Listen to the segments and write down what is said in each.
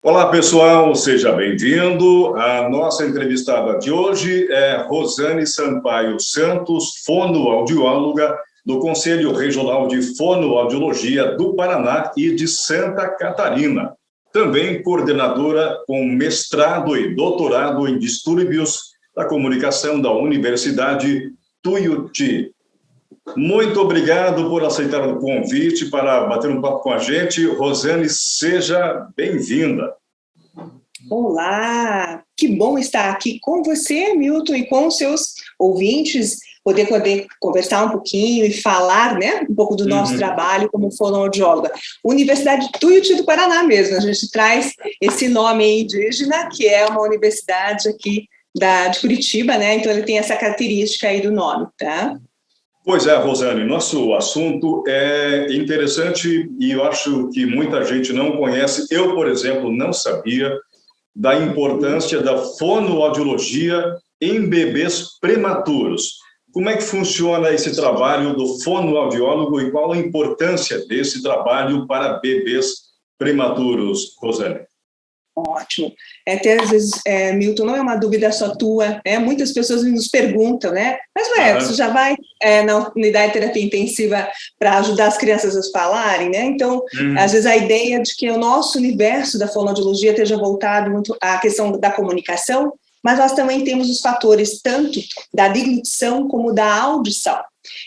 Olá, pessoal, seja bem-vindo. A nossa entrevistada de hoje é Rosane Sampaio Santos, fonoaudióloga do Conselho Regional de Fonoaudiologia do Paraná e de Santa Catarina. Também coordenadora com mestrado e doutorado em distúrbios da comunicação da Universidade Tuiuti. Muito obrigado por aceitar o convite para bater um papo com a gente. Rosane, seja bem-vinda. Olá, que bom estar aqui com você, Milton, e com os seus ouvintes, poder conversar um pouquinho e falar, né, um pouco do nosso trabalho como fonoaudióloga. Universidade Tuiuti do Paraná mesmo, a gente traz esse nome indígena, que é uma universidade aqui de Curitiba, né, então ele tem essa característica aí do nome, tá? Pois é, Rosane, nosso assunto é interessante e eu acho que muita gente não conhece. Eu, por exemplo, não sabia da importância da fonoaudiologia em bebês prematuros. Como é que funciona esse trabalho do fonoaudiólogo e qual a importância desse trabalho para bebês prematuros, Rosane? Ótimo. Até às vezes, Milton, não é uma dúvida só tua, muitas pessoas nos perguntam, né? Mas, você já vai na unidade de terapia intensiva para ajudar as crianças a falarem, né? Então, às vezes a ideia de que o nosso universo da fonoaudiologia esteja voltado muito à questão da comunicação, mas nós também temos os fatores tanto da deglutição como da audição.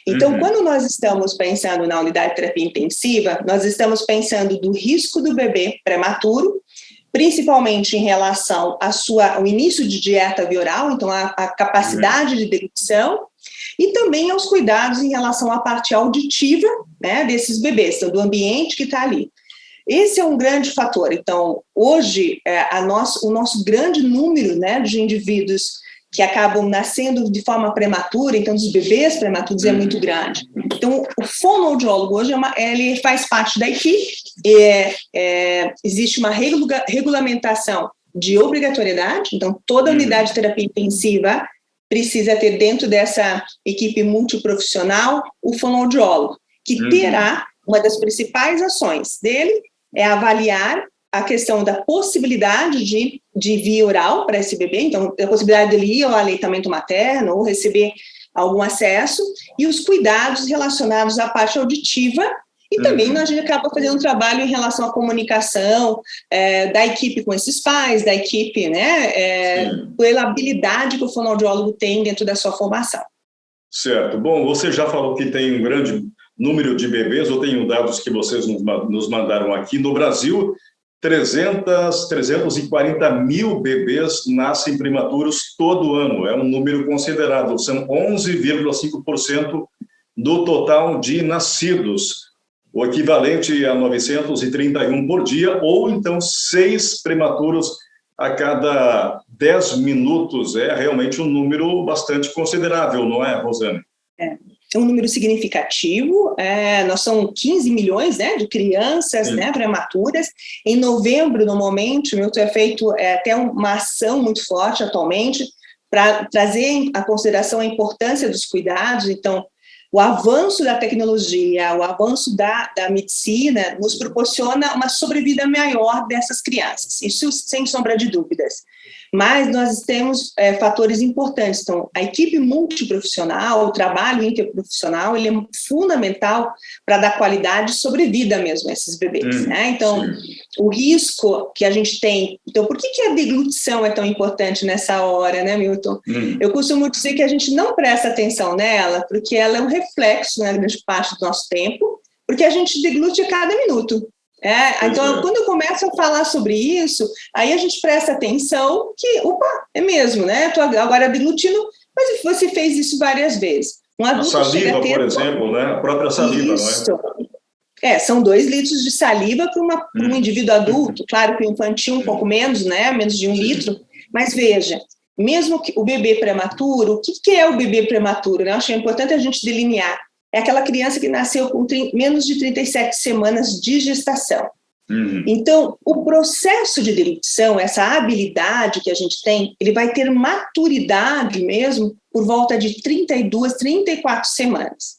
Então, quando nós estamos pensando na unidade de terapia intensiva, nós estamos pensando do risco do bebê prematuro, principalmente em relação ao início de dieta via oral, então a capacidade de deglutição, e também aos cuidados em relação à parte auditiva, né, desses bebês, então, do ambiente que está ali. Esse é um grande fator. Então, hoje, o nosso grande número, né, de indivíduos que acabam nascendo de forma prematura, então dos bebês prematuros é muito grande. Então, o fonoaudiólogo hoje ele faz parte da equipe, existe uma regulamentação de obrigatoriedade, então toda unidade de terapia intensiva precisa ter dentro dessa equipe multiprofissional o fonoaudiólogo, que terá, uma das principais ações dele é avaliar a questão da possibilidade de via oral para esse bebê, então a possibilidade dele ir ao aleitamento materno ou receber algum acesso, e os cuidados relacionados à parte auditiva, e também a gente acaba fazendo um trabalho em relação à comunicação da equipe com esses pais, da equipe, né, pela habilidade que o fonoaudiólogo tem dentro da sua formação. Certo. Bom, você já falou que tem um grande número de bebês, eu tenho dados que vocês nos mandaram aqui. No Brasil, 340 mil bebês nascem prematuros todo ano. É um número considerável. São 11,5% do total de nascidos, o equivalente a 931 por dia, ou então 6 prematuros a cada 10 minutos. É realmente um número bastante considerável, não é, Rosane? É um número significativo, nós somos 15 milhões, né, de crianças, né, prematuras. Em novembro, no momento, Milton, é feito até uma ação muito forte atualmente para trazer a consideração a importância dos cuidados. Então, o avanço da tecnologia, o avanço da medicina nos proporciona uma sobrevida maior dessas crianças, isso sem sombra de dúvidas. Mas nós temos fatores importantes. Então, a equipe multiprofissional, o trabalho interprofissional, ele é fundamental para dar qualidade e sobrevida mesmo a esses bebês, né? Então, o risco que a gente tem... Então, por que a deglutição é tão importante nessa hora, né, Milton? Eu costumo dizer que a gente não presta atenção nela, porque ela é um reflexo, na grande parte do nosso tempo, porque a gente deglute a cada minuto. Então, quando eu começo a falar sobre isso, aí a gente presta atenção que, é mesmo, né? Estou agora deglutindo, mas você fez isso várias vezes. Um adulto a saliva, por exemplo, né? A própria saliva, isso. Não é? São 2 litros de saliva para um indivíduo adulto, claro que o infantil um pouco menos, né? Menos de 1 litro, mas veja, mesmo que o bebê prematuro, o que é o bebê prematuro? Né? Eu acho importante a gente delinear. É aquela criança que nasceu com menos de 37 semanas de gestação. Então, o processo de deglutição, essa habilidade que a gente tem, ele vai ter maturidade mesmo por volta de 32, 34 semanas.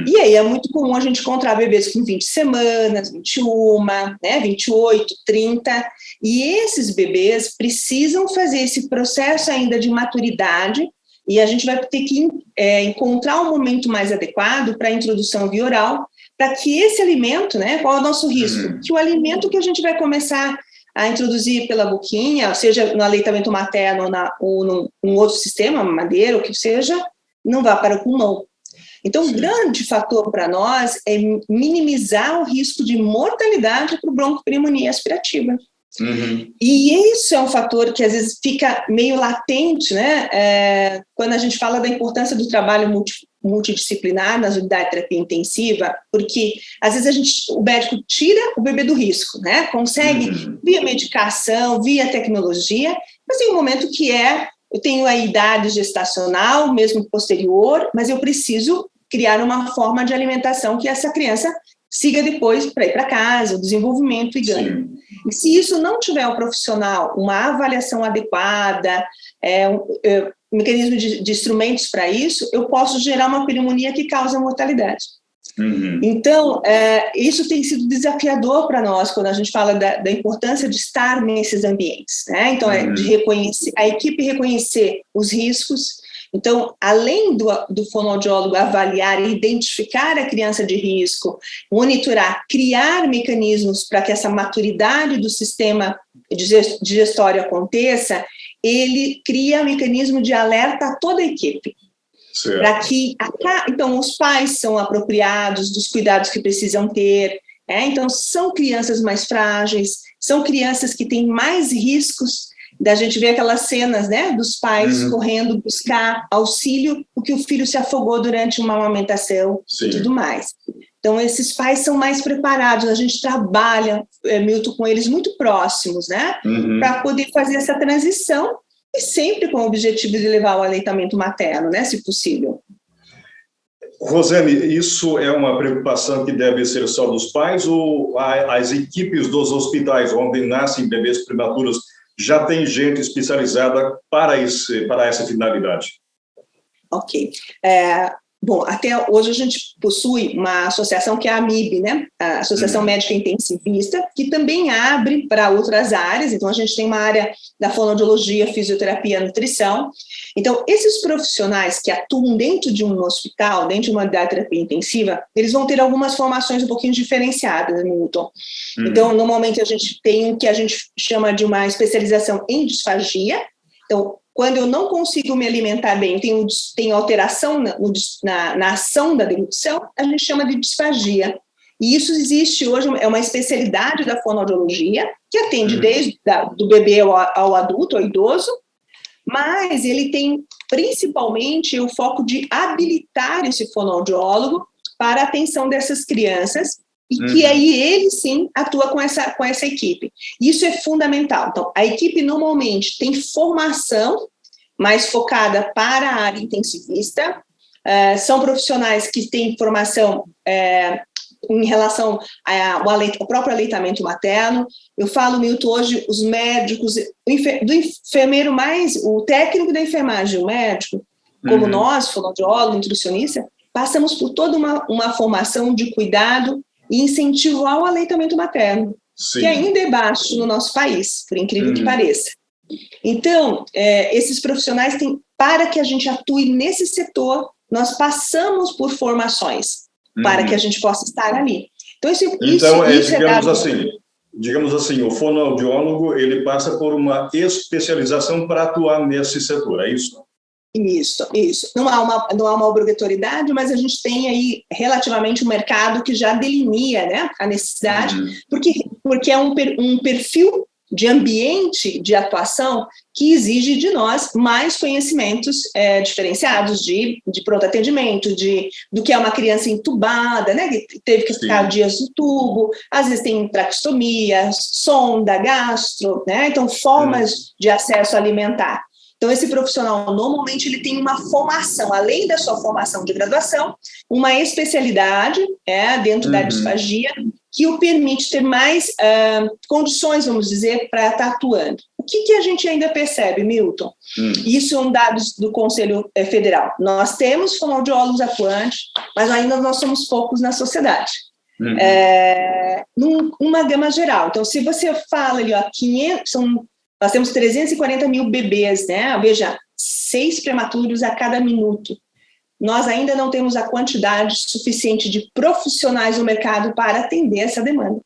E aí é muito comum a gente encontrar bebês com 20 semanas, 21, né, 28, 30, e esses bebês precisam fazer esse processo ainda de maturidade, e a gente vai ter que encontrar um momento mais adequado para a introdução via oral, para que esse alimento, né, qual é o nosso risco? Que o alimento que a gente vai começar a introduzir pela boquinha, seja no aleitamento materno ou num outro sistema, madeira, o que seja, não vá para o pulmão. Então, o grande fator para nós é minimizar o risco de mortalidade por broncospneumonias aspirativa. E isso é um fator que às vezes fica meio latente, né? Quando a gente fala da importância do trabalho multidisciplinar nas unidades de terapia intensiva, porque às vezes o médico tira o bebê do risco, né? Consegue via medicação, via tecnologia, mas tem um momento que eu tenho a idade gestacional, mesmo posterior, mas eu preciso criar uma forma de alimentação que essa criança siga depois para ir para casa, o desenvolvimento e ganho. E se isso não tiver um profissional, uma avaliação adequada, um mecanismo de instrumentos para isso, eu posso gerar uma pneumonia que causa mortalidade. Então, isso tem sido desafiador para nós, quando a gente fala da importância de estar nesses ambientes, né? Então, de reconhecer, a equipe reconhecer os riscos. Então, além do fonoaudiólogo avaliar e identificar a criança de risco, monitorar, criar mecanismos para que essa maturidade do sistema digestório aconteça, ele cria um mecanismo de alerta a toda a equipe. Para que, então, os pais são apropriados dos cuidados que precisam ter, então, são crianças mais frágeis, são crianças que têm mais riscos da gente ver aquelas cenas, né, dos pais correndo buscar auxílio porque o filho se afogou durante uma amamentação e tudo mais. Então, esses pais são mais preparados, a gente trabalha, Milton, com eles muito próximos, né, para poder fazer essa transição e sempre com o objetivo de levar o aleitamento materno, né, se possível. Rosane, isso é uma preocupação que deve ser só dos pais ou as equipes dos hospitais onde nascem bebês prematuros já tem gente especializada para essa finalidade? Ok. Bom, até hoje a gente possui uma associação que é a AMIB, né? A Associação Médica Intensivista, que também abre para outras áreas. Então, a gente tem uma área da fonoaudiologia, fisioterapia, nutrição. Então, esses profissionais que atuam dentro de um hospital, dentro de uma unidade de terapia intensiva, eles vão ter algumas formações um pouquinho diferenciadas, Milton. Então, normalmente a gente tem o que a gente chama de uma especialização em disfagia. Então, quando eu não consigo me alimentar bem, tem alteração na ação da deglutição, a gente chama de disfagia. E isso existe hoje, é uma especialidade da fonoaudiologia, que atende desde do bebê ao adulto, ao idoso, mas ele tem principalmente o foco de habilitar esse fonoaudiólogo para a atenção dessas crianças, e que aí ele, sim, atua com essa equipe. Isso é fundamental. Então, a equipe normalmente tem formação mais focada para a área intensivista, são profissionais que têm formação em relação ao próprio aleitamento materno. Eu falo, Milton, hoje os médicos, do enfermeiro o técnico da enfermagem, o médico, como nós, fonoaudiólogo, nutricionista, passamos por toda uma formação de cuidado e incentivo ao aleitamento materno, que ainda é baixo no nosso país, por incrível que pareça. Então, esses profissionais para que a gente atue nesse setor, nós passamos por formações para que a gente possa estar ali. Então, digamos assim, o fonoaudiólogo, ele passa por uma especialização para atuar nesse setor, é isso? Isso. Não há uma obrigatoriedade, mas a gente tem aí relativamente um mercado que já delinea, né, a necessidade, porque é um perfil de ambiente de atuação que exige de nós mais conhecimentos diferenciados de pronto atendimento, do que é uma criança entubada, né, que teve que ficar dias no tubo, às vezes tem traqueostomia, sonda, gastro, né, então formas de acesso alimentar. Então, esse profissional, normalmente, ele tem uma formação, além da sua formação de graduação, uma especialidade dentro da disfagia, que o permite ter mais condições, vamos dizer, para estar atuando. O que a gente ainda percebe, Milton? Isso é um dado do Conselho Federal. Nós temos fonoaudiólogos atuantes, mas ainda nós somos poucos na sociedade. Numa gama geral. Então, se você fala ali, ó, nós temos 340 mil bebês, né? Veja, 6 prematuros a cada minuto. Nós ainda não temos a quantidade suficiente de profissionais no mercado para atender essa demanda.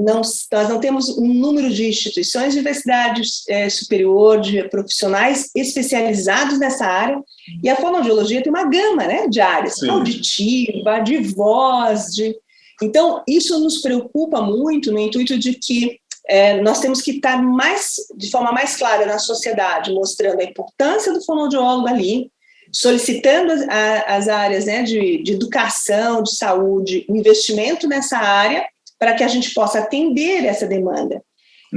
Nós não temos um número de instituições de universidade superior, de profissionais especializados nessa área, e a fonoaudiologia tem uma gama, né, de áreas, auditiva, de voz, Então, isso nos preocupa muito no intuito de que nós temos que estar de forma mais clara na sociedade, mostrando a importância do fonoaudiólogo ali, solicitando as áreas, né, de educação, de saúde, investimento nessa área, para que a gente possa atender essa demanda.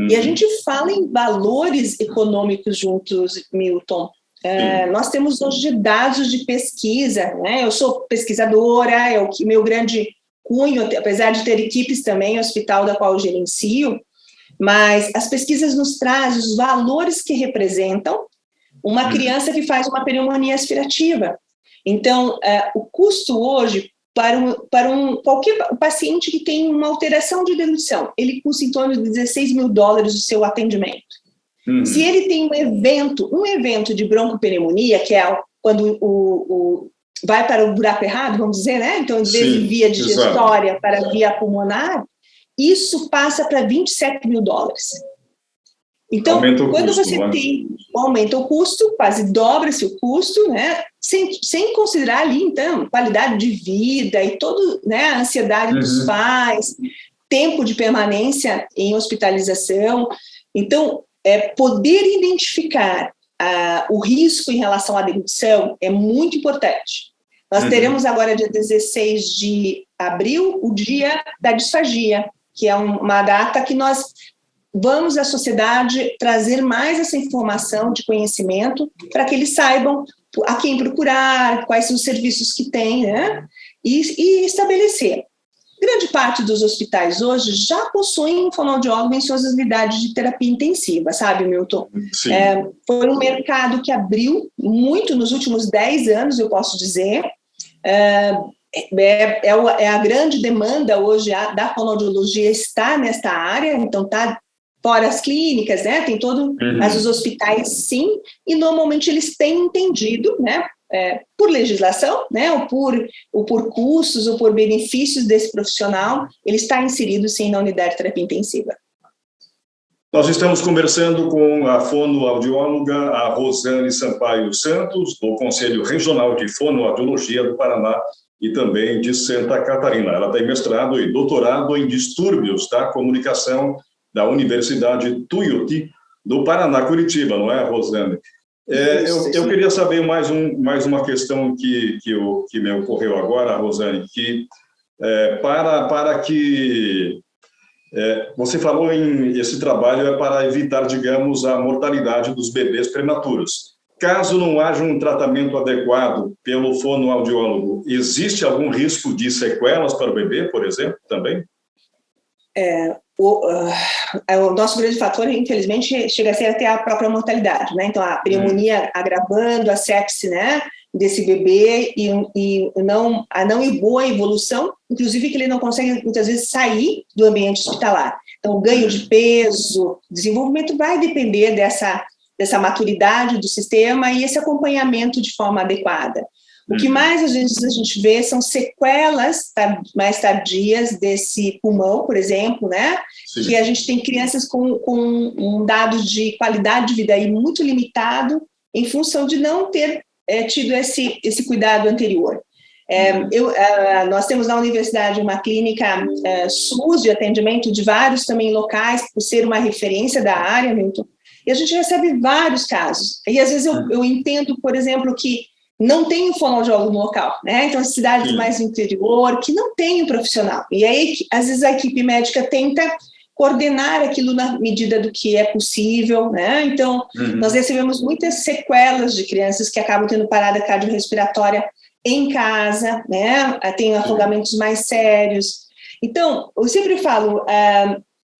E a gente fala em valores econômicos juntos, Milton. Nós temos hoje dados de pesquisa, né? Eu sou pesquisadora, é o meu grande cunho, apesar de ter equipes também, hospital da qual eu gerencio, mas as pesquisas nos trazem os valores que representam uma criança que faz uma pneumonia aspirativa. Então, o custo hoje, para qualquer paciente que tem uma alteração de deglutição, ele custa em torno de $16 mil o seu atendimento. Se ele tem um evento de broncopneumonia, que é quando vai para o buraco errado, vamos dizer, né? Então, em vez de via digestória para via pulmonar, isso passa para $27 mil. Então, quando você aumenta o custo, quase dobra-se o custo, né? Sem considerar ali, então, qualidade de vida e toda, né, a ansiedade dos pais, tempo de permanência em hospitalização. Então, poder identificar o risco em relação à deglutição é muito importante. Nós teremos agora, dia 16 de abril, o dia da disfagia, que é uma data que nós vamos à sociedade trazer mais essa informação de conhecimento para que eles saibam a quem procurar, quais são os serviços que tem, né? E estabelecer. Grande parte dos hospitais hoje já possuem um fonoaudiólogo em suas unidades de terapia intensiva, sabe, Milton? Foi um mercado que abriu muito nos últimos 10 anos, eu posso dizer. A grande demanda hoje da fonoaudiologia está nesta área, então está fora as clínicas, né? Tem mas os hospitais sim, e normalmente eles têm entendido, né? Por legislação, né? ou por custos, ou por benefícios desse profissional, ele está inserido sim na unidade de terapia intensiva. Nós estamos conversando com a fonoaudióloga, a Rosane Sampaio Santos, do Conselho Regional de Fonoaudiologia do Paraná e também de Santa Catarina. Ela tem mestrado e doutorado em distúrbios da comunicação da Universidade Tuiuti do Paraná, Curitiba, não é, Rosane? Eu queria saber mais uma questão que me ocorreu agora, Rosane, que para que você falou esse trabalho é para evitar, digamos, a mortalidade dos bebês prematuros. Caso não haja um tratamento adequado pelo fonoaudiólogo, existe algum risco de sequelas para o bebê, por exemplo, também? O nosso grande fator, infelizmente, chega a ser até a própria mortalidade, né? Então, a pneumonia agravando, a sepse, né, desse bebê e a não boa evolução, inclusive que ele não consegue, muitas vezes, sair do ambiente hospitalar. Então, o ganho de peso, desenvolvimento vai depender dessa maturidade do sistema e esse acompanhamento de forma adequada. O que mais, às vezes, a gente vê são sequelas mais tardias desse pulmão, por exemplo, né? Sim. Que a gente tem crianças com um dado de qualidade de vida aí muito limitado em função de não ter tido esse cuidado anterior. Nós temos na universidade uma clínica SUS de atendimento de vários também locais, por ser uma referência da área, Milton, e a gente recebe vários casos. E às vezes eu entendo, por exemplo, que não tem um fonoaudiólogo no local, né? Então, as cidades mais do interior, que não tem um profissional. E aí, às vezes, a equipe médica tenta coordenar aquilo na medida do que é possível, né? Então, nós recebemos muitas sequelas de crianças que acabam tendo parada cardiorrespiratória em casa, né? Tem afogamentos mais sérios. Então, eu sempre falo,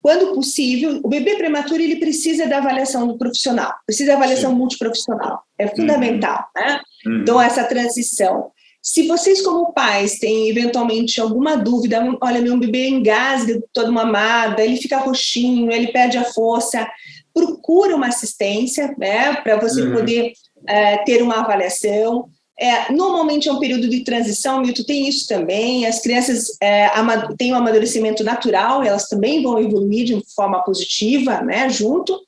quando possível, o bebê prematuro ele precisa da avaliação do profissional, precisa da avaliação multiprofissional, é fundamental, né? Então, essa transição. Se vocês, como pais, têm eventualmente alguma dúvida, olha, meu bebê engasga toda mamada, ele fica roxinho, ele perde a força, procura uma assistência, né, para você poder ter uma avaliação. Normalmente é um período de transição, Milton, tem isso também, as crianças têm um amadurecimento natural, elas também vão evoluir de forma positiva, né, junto.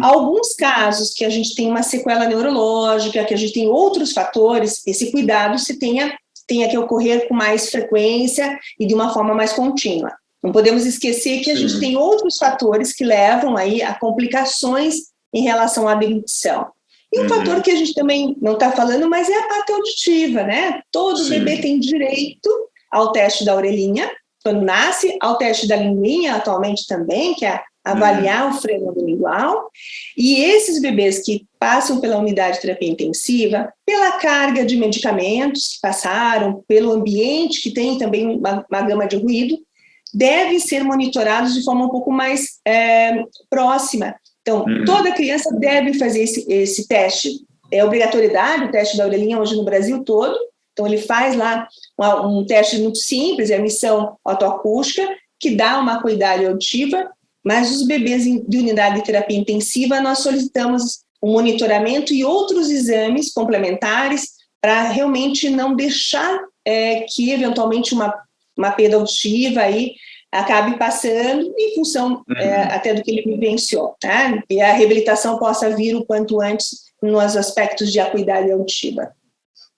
Alguns casos que a gente tem uma sequela neurológica, que a gente tem outros fatores, esse cuidado se tenha que ocorrer com mais frequência e de uma forma mais contínua. Não podemos esquecer que a gente tem outros fatores que levam aí a complicações em relação à dentição. E um fator que a gente também não está falando, mas é a parte auditiva, né? Todo bebê tem direito ao teste da orelhinha, quando nasce, ao teste da linguinha, atualmente também, que é avaliar o freno lingual. E esses bebês que passam pela unidade de terapia intensiva, pela carga de medicamentos que passaram, pelo ambiente que tem também uma gama de ruído, devem ser monitorados de forma um pouco mais próxima. Então, toda criança deve fazer esse teste. É obrigatoriedade o teste da orelhinha hoje no Brasil todo. Então, ele faz lá um teste muito simples, é a emissão otoacústica, que dá uma acuidade auditiva, mas os bebês de unidade de terapia intensiva, nós solicitamos um monitoramento e outros exames complementares para realmente não deixar que, eventualmente, uma perda auditiva aí acabe passando em função até do que ele vivenciou, tá? E a reabilitação possa vir o quanto antes nos aspectos de acuidade auditiva.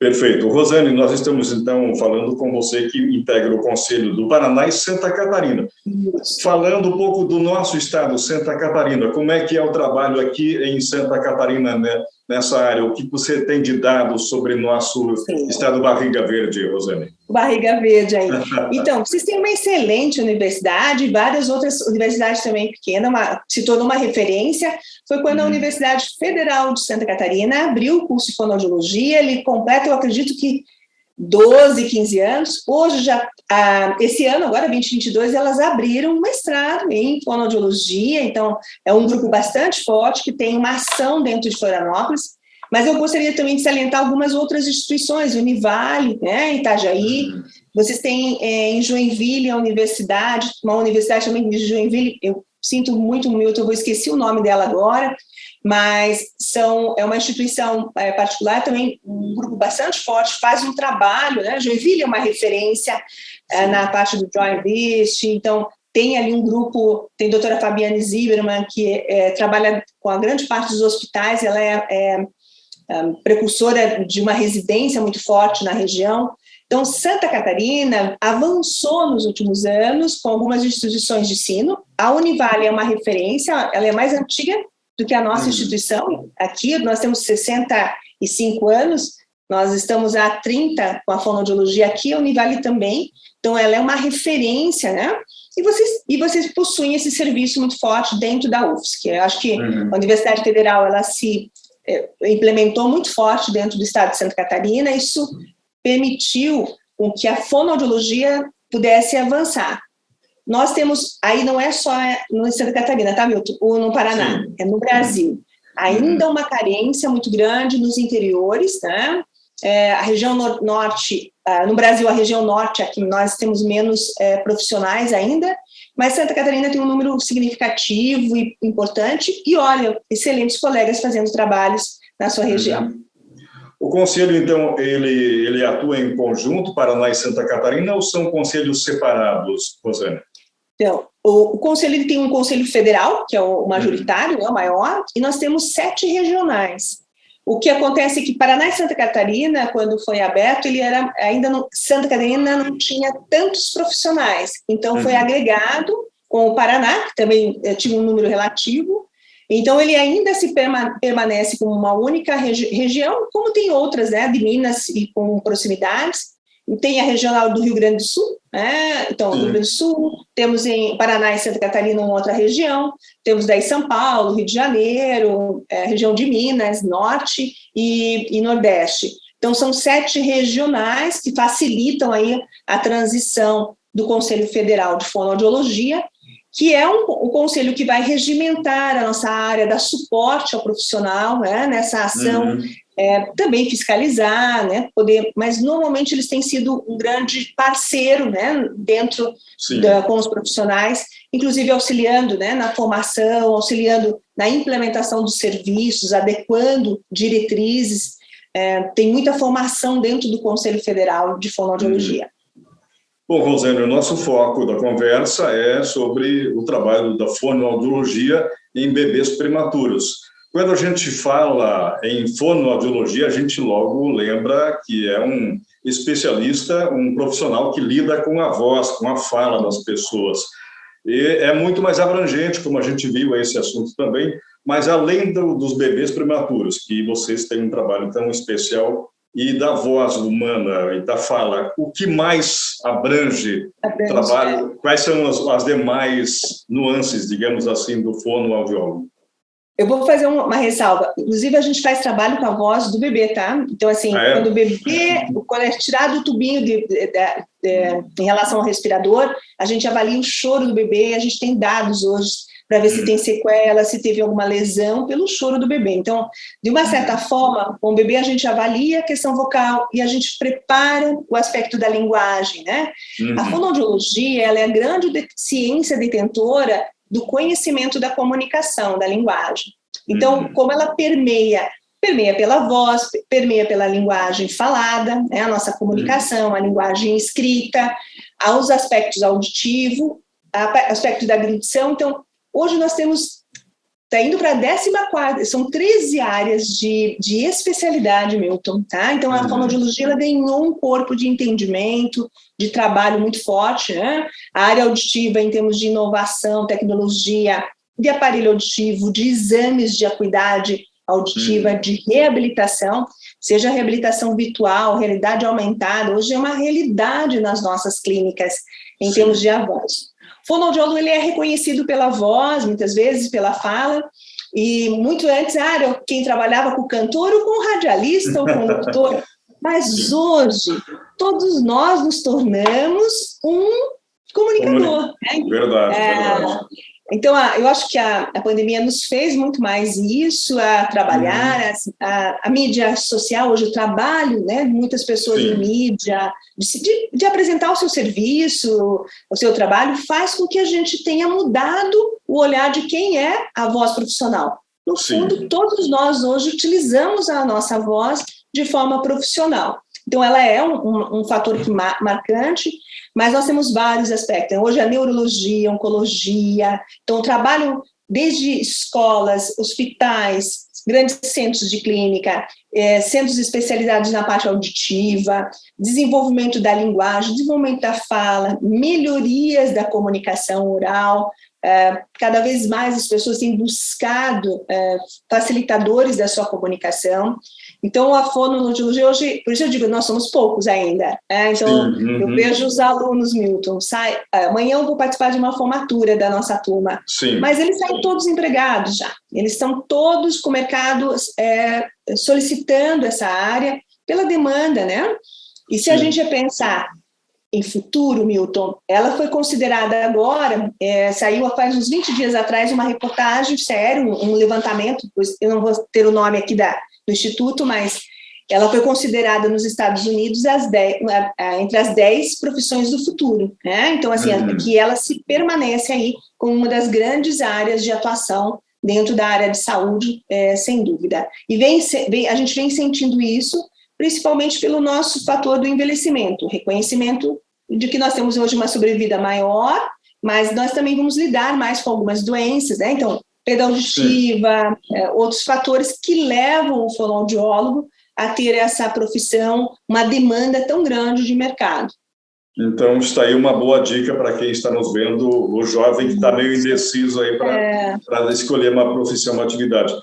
Perfeito. Rosane, nós estamos, então, falando com você que integra o Conselho do Paraná e Santa Catarina. Isso. Falando um pouco do nosso estado, Santa Catarina, como é que é o trabalho aqui em Santa Catarina, né, nessa área? O que você tem de dados sobre nosso estado Barriga Verde, Rosane? Barriga Verde aí. Então, vocês têm uma excelente universidade, várias outras universidades também pequenas, se tornou uma referência, foi quando a Universidade Federal de Santa Catarina abriu o curso de fonoaudiologia, ele completa, eu acredito que 12, 15 anos, hoje já, esse ano, agora 2022, elas abriram um mestrado em fonoaudiologia, então é um grupo bastante forte, que tem uma ação dentro de Florianópolis. Mas eu gostaria também de salientar algumas outras instituições, Univale, né, Itajaí, vocês têm em Joinville uma universidade também de Joinville, eu sinto muito, Milton, eu esqueci o nome dela agora, mas é uma instituição particular também, um grupo bastante forte, faz um trabalho, né, Joinville é uma referência na parte do Joint List, então tem ali um grupo, tem a doutora Fabiane Zimmermann, que trabalha com a grande parte dos hospitais, ela é precursora de uma residência muito forte na região. Então, Santa Catarina avançou nos últimos anos com algumas instituições de ensino. A Univale é uma referência, ela é mais antiga do que a nossa instituição. Aqui nós temos 65 anos, nós estamos há 30 com a fonoaudiologia aqui, a Univale também. Então, ela é uma referência, né? E vocês possuem esse serviço muito forte dentro da UFSC. Eu acho que a Universidade Federal, ela se implementou muito forte dentro do estado de Santa Catarina, isso permitiu que a fonoaudiologia pudesse avançar. Nós temos, aí não é só no Santa Catarina, tá, Milton? Ou no Paraná, é no Brasil. Ainda uma carência muito grande nos interiores, né? A região norte, no Brasil, a região norte, aqui nós temos menos profissionais ainda, mas Santa Catarina tem um número significativo e importante, e olha, excelentes colegas fazendo trabalhos na sua região. O conselho, então, ele atua em conjunto, Paraná e Santa Catarina, ou são conselhos separados, Rosane? Então, o conselho ele tem um conselho federal, que é o majoritário, é o maior, e nós temos 7 regionais. O que acontece é que Paraná e Santa Catarina, quando foi aberto, ele era Santa Catarina não tinha tantos profissionais, então foi agregado com o Paraná, que também tinha um número relativo, então ele ainda permanece como uma única região, como tem outras, né, de Minas e com proximidades. Tem a regional do Rio Grande do Sul, né? Então, Rio Grande do Sul, temos em Paraná e Santa Catarina uma outra região, temos daí São Paulo, Rio de Janeiro, região de Minas, Norte e Nordeste. Então, são 7 regionais que facilitam aí a transição do Conselho Federal de Fonoaudiologia, que é o conselho que vai regimentar a nossa área, dar suporte ao profissional, né, nessa ação, também fiscalizar, né, mas normalmente eles têm sido um grande parceiro, né, dentro com os profissionais, inclusive auxiliando, né, na formação, auxiliando na implementação dos serviços, adequando diretrizes. Tem muita formação dentro do Conselho Federal de Fonoaudiologia. Bom, Rosane, o nosso foco da conversa é sobre o trabalho da fonoaudiologia em bebês prematuros. Quando a gente fala em fonoaudiologia, a gente logo lembra que é um especialista, um profissional que lida com a voz, com a fala das pessoas. E é muito mais abrangente, como a gente viu esse assunto também, mas além dos bebês prematuros, que vocês têm um trabalho tão especial, e da voz humana e da fala, o que mais abrange o trabalho? Quais são as demais nuances, digamos assim, do fonoaudiólogo? Eu vou fazer uma ressalva. Inclusive, a gente faz trabalho com a voz do bebê, tá? Então, assim, quando é tirado o tubinho em relação ao respirador, a gente avalia o choro do bebê, a gente tem dados hoje para ver se tem sequela, se teve alguma lesão pelo choro do bebê. Então, de uma certa forma, com o bebê a gente avalia a questão vocal e a gente prepara o aspecto da linguagem, né? A fonoaudiologia, ela é a grande ciência detentora do conhecimento da comunicação, da linguagem. Então, como ela permeia pela voz, permeia pela linguagem falada, né, a nossa comunicação, a linguagem escrita, aos aspectos auditivo, aspecto da dicção. Então, hoje nós está indo para a 14ª, são 13 áreas de especialidade, Milton, tá? Então, a fonoaudiologia, ela ganhou um corpo de entendimento, de trabalho muito forte, né? A área auditiva, em termos de inovação, tecnologia, de aparelho auditivo, de exames de acuidade auditiva, de reabilitação, seja reabilitação virtual, realidade aumentada, hoje é uma realidade nas nossas clínicas, em termos de avanço. O fonoaudiólogo, ele é reconhecido pela voz, muitas vezes pela fala, e muito antes, quem trabalhava com o cantor ou com o radialista ou com o locutor, mas hoje, todos nós nos tornamos um comunicador. Né? Verdade. Então, eu acho que a pandemia nos fez muito mais isso, a trabalhar, a mídia social, hoje o trabalho, né, muitas pessoas em mídia, de apresentar o seu serviço, o seu trabalho, faz com que a gente tenha mudado o olhar de quem é a voz profissional. No fundo, todos nós hoje utilizamos a nossa voz de forma profissional. Então, ela é um fator marcante, mas nós temos vários aspectos. Hoje, a neurologia, a oncologia, então, trabalho desde escolas, hospitais, grandes centros de clínica, centros especializados na parte auditiva, desenvolvimento da linguagem, desenvolvimento da fala, melhorias da comunicação oral. Cada vez mais as pessoas têm buscado facilitadores da sua comunicação. Então, a fonoaudiologia hoje, por isso eu digo, nós somos poucos ainda. Então, eu vejo os alunos, Milton, amanhã eu vou participar de uma formatura da nossa turma, mas eles saem todos empregados já. Eles estão todos com o mercado solicitando essa área pela demanda, né? E se a gente pensar em futuro, Milton, ela foi considerada agora, saiu faz uns 20 dias atrás uma reportagem séria, um levantamento, pois eu não vou ter o nome aqui do Instituto, mas ela foi considerada nos Estados Unidos entre as 10 profissões do futuro, né? Então, assim, que ela se permanece aí como uma das grandes áreas de atuação dentro da área de saúde, sem dúvida. E a gente vem sentindo isso, principalmente pelo nosso fator do envelhecimento, o reconhecimento de que nós temos hoje uma sobrevida maior, mas nós também vamos lidar mais com algumas doenças, né? Então, perda auditiva, outros fatores que levam o fonoaudiólogo a ter essa profissão, uma demanda tão grande de mercado. Então, está aí uma boa dica para quem está nos vendo, o jovem que está meio indeciso aí para escolher uma profissão, uma atividade.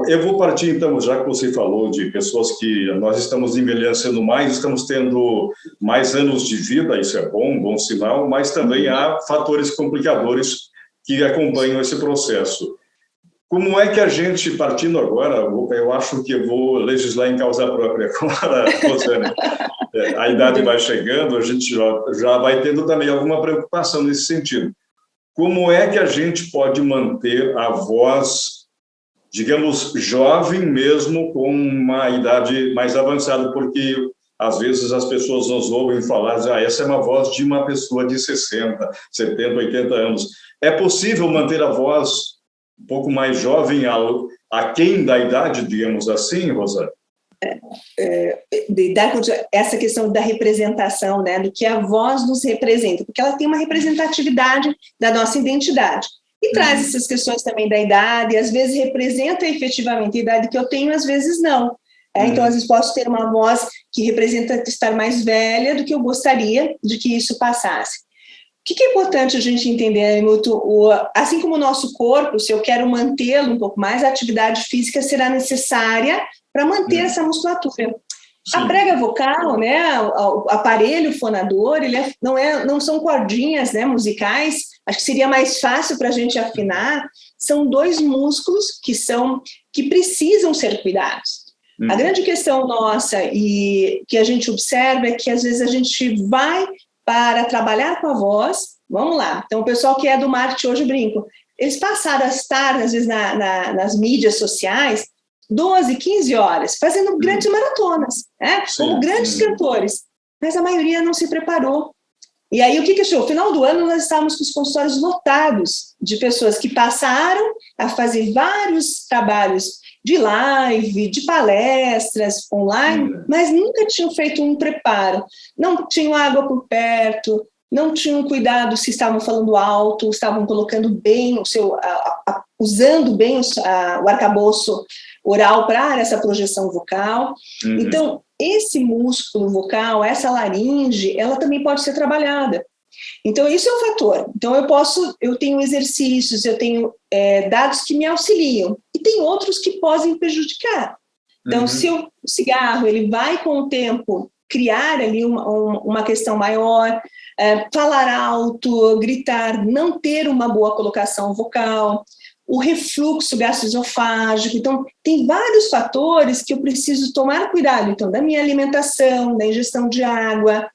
Eu vou partir, então, já que você falou de pessoas que nós estamos envelhecendo mais, estamos tendo mais anos de vida, isso é bom, bom sinal, mas também há fatores complicadores que acompanham esse processo. Como é que a gente, partindo agora, eu acho que eu vou legislar em causa própria agora, Rosane. A idade vai chegando, a gente já vai tendo também alguma preocupação nesse sentido. Como é que a gente pode manter a voz, digamos, jovem mesmo, com uma idade mais avançada? Porque, às vezes, as pessoas nos ouvem falar, essa é uma voz de uma pessoa de 60, 70, 80 anos. É possível manter a voz um pouco mais jovem, aquém da idade, digamos assim, Rosane? Essa questão da representação, né, do que a voz nos representa, porque ela tem uma representatividade da nossa identidade. E traz essas questões também da idade, e às vezes representa efetivamente a idade que eu tenho, às vezes não. Então, às vezes posso ter uma voz que representa estar mais velha do que eu gostaria de que isso passasse. O que é importante a gente entender, Milton? Assim como o nosso corpo, se eu quero mantê-lo um pouco mais, a atividade física será necessária para manter essa musculatura. Sim. A prega vocal, né, o aparelho fonador, não são cordinhas, né, musicais, acho que seria mais fácil para a gente afinar, são 2 músculos que precisam ser cuidados. A grande questão nossa e que a gente observa é que às vezes a gente vai para trabalhar com a voz, vamos lá, então o pessoal que é do marketing hoje brinco, eles passaram as tardes, às vezes nas mídias sociais, 12, 15 horas, fazendo grandes maratonas, né? Como grandes cantores, mas a maioria não se preparou. E aí o que achou? No final do ano nós estávamos com os consultórios lotados de pessoas que passaram a fazer vários trabalhos de live, de palestras online, mas nunca tinham feito um preparo, não tinham água por perto, não tinham cuidado se estavam falando alto, estavam colocando bem usando bem o arcabouço oral para essa projeção vocal. Então, esse músculo vocal, essa laringe, ela também pode ser trabalhada. Então, isso é um fator. Então, eu tenho exercícios, eu tenho dados que me auxiliam, e tem outros que podem prejudicar. Então, se o cigarro, ele vai com o tempo criar ali uma questão maior, falar alto, gritar, não ter uma boa colocação vocal, o refluxo gastroesofágico. Então, tem vários fatores que eu preciso tomar cuidado, então, da minha alimentação, da ingestão de água,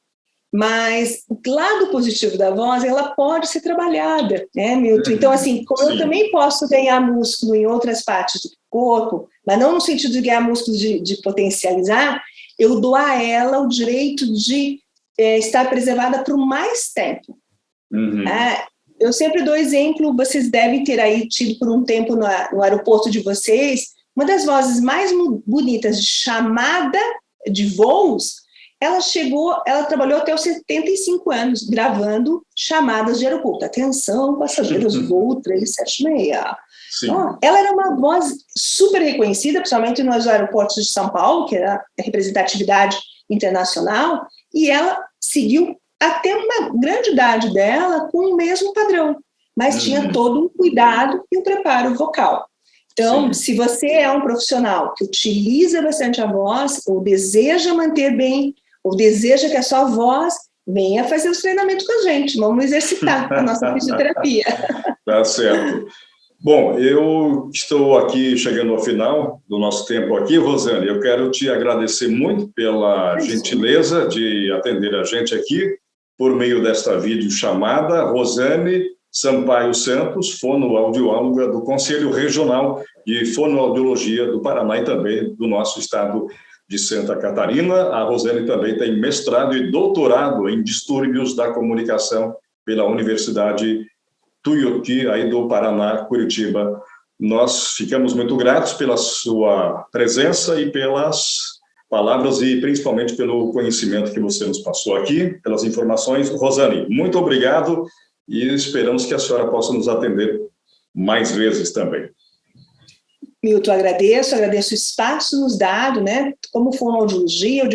mas o lado positivo da voz, ela pode ser trabalhada, né, Milton? Então, assim, como eu também posso ganhar músculo em outras partes do corpo, mas não no sentido de ganhar músculo de potencializar, eu dou a ela o direito de estar preservada por mais tempo. Eu sempre dou exemplo, vocês devem ter aí tido por um tempo no aeroporto de vocês, uma das vozes mais bonitas de chamada de voos, ela trabalhou até os 75 anos, gravando chamadas de aeroporto. Atenção, passageiros, voo 376. Então, ela era uma voz super reconhecida, principalmente nos aeroportos de São Paulo, que era a representatividade internacional, e ela seguiu até uma grande idade dela com o mesmo padrão, mas tinha todo um cuidado e um preparo vocal. Então, se você é um profissional que utiliza bastante a voz, ou deseja manter bem, ou deseja que a sua voz venha fazer os treinamentos com a gente, vamos exercitar a nossa fisioterapia. Tá certo. Bom, eu estou aqui chegando ao final do nosso tempo aqui, Rosane. Eu quero te agradecer muito pela gentileza de atender a gente aqui por meio desta videochamada. Rosane Sampaio Santos, fonoaudióloga do Conselho Regional de Fonoaudiologia do Paraná e também do nosso estado de Santa Catarina. A Rosane também tem mestrado e doutorado em distúrbios da comunicação pela Universidade Tuiuti, aí do Paraná, Curitiba. Nós ficamos muito gratos pela sua presença e pelas palavras e principalmente pelo conhecimento que você nos passou aqui, pelas informações. Rosane, muito obrigado e esperamos que a senhora possa nos atender mais vezes também. Milton, agradeço o espaço nos dado, né? Como fonoaudiologia,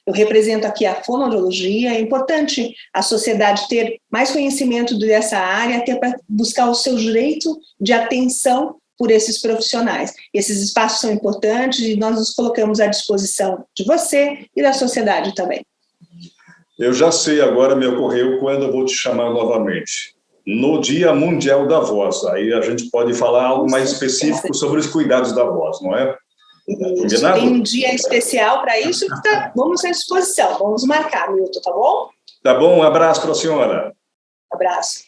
eu represento aqui a fonoaudiologia. É importante a sociedade ter mais conhecimento dessa área, até para buscar o seu direito de atenção por esses profissionais. Esses espaços são importantes e nós nos colocamos à disposição de você e da sociedade também. Eu já sei agora, me ocorreu, quando eu vou te chamar novamente. no Dia Mundial da Voz. Aí a gente pode falar algo mais específico sobre os cuidados da voz, não é? Isso, tem um dia especial para isso, vamos à disposição, vamos marcar, Milton, tá bom? Tá bom, um abraço para a senhora. Abraço.